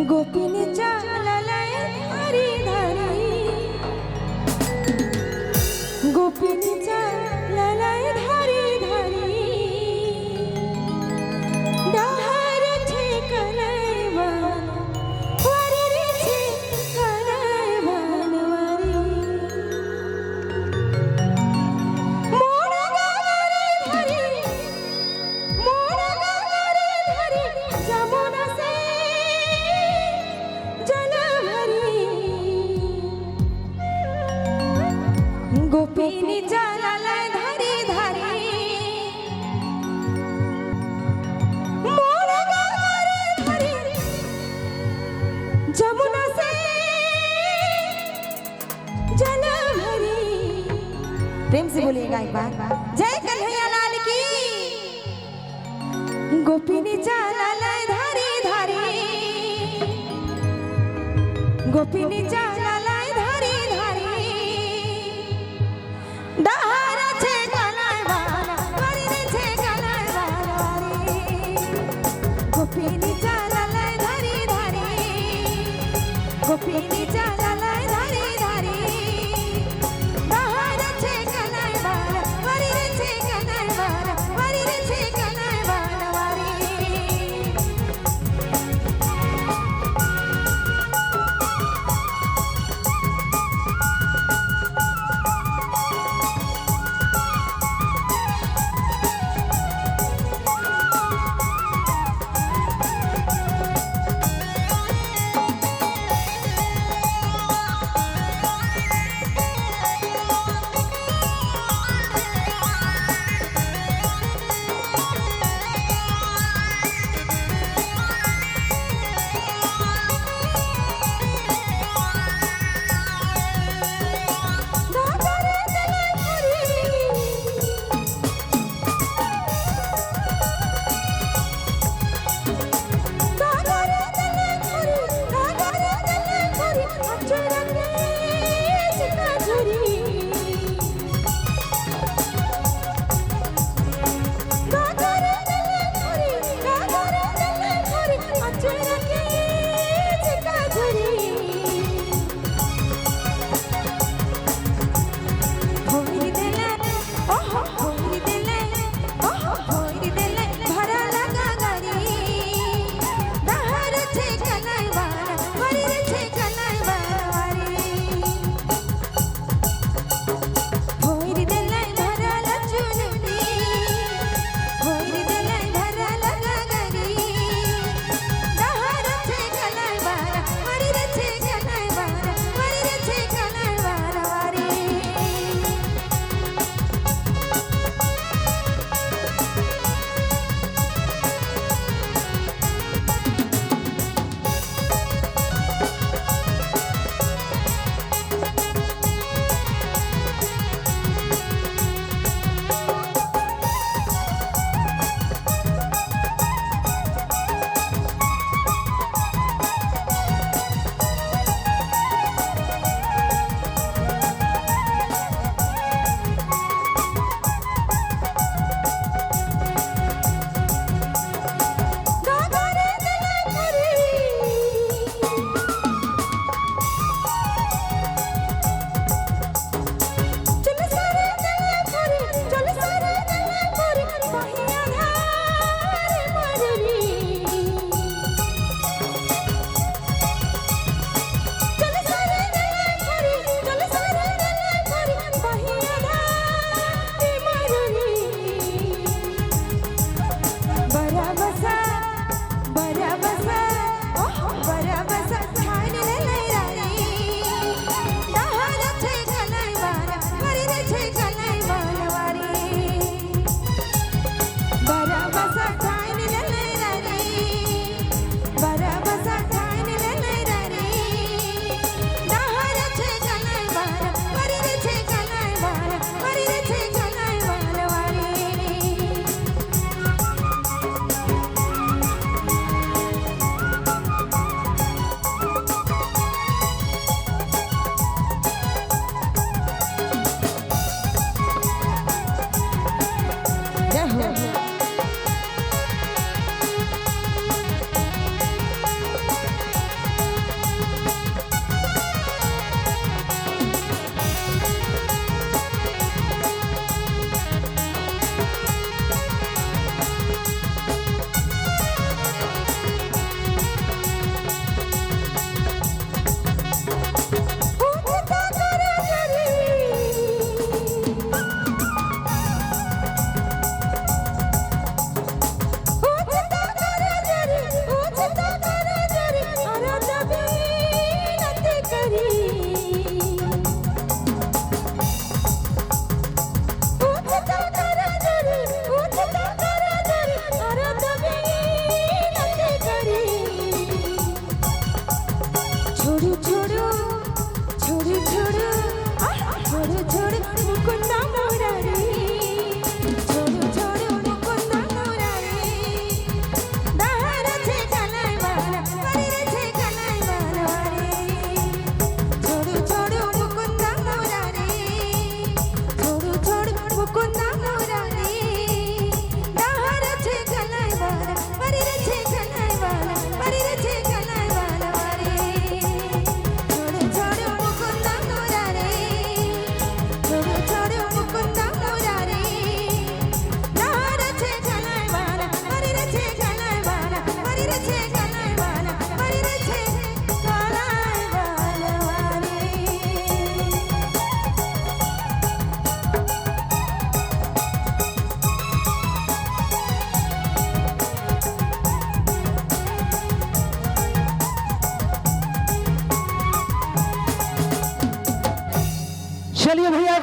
गोपीने चाललाय धारी धारी गोपीने चाललाय धारी धारी डहार ठेकलाय वन वारी रे ठेकलाय वन वारी मोड गावारे धारी मोड गावारे धारी जमुना से गोपीने चाललाय धारी धारी मोड गावारे धारी जमुना से जल भरी। प्रेम से बोलिएगा एक बार, जय कन्हैया लाल की। गोपीने चाललाय धारी धारी गोपीने चाललाय धारी धारी डहार ठेकलाय वन वारी रे ठेकलाय वन वारी गोपीने चाललाय धारी धारी गोपीने चाललाय धारी धारी डहार ठेकलाय वन वारी रे ठेकलाय वन वारी रे ठेकलाय वन वारी।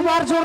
একবার জোর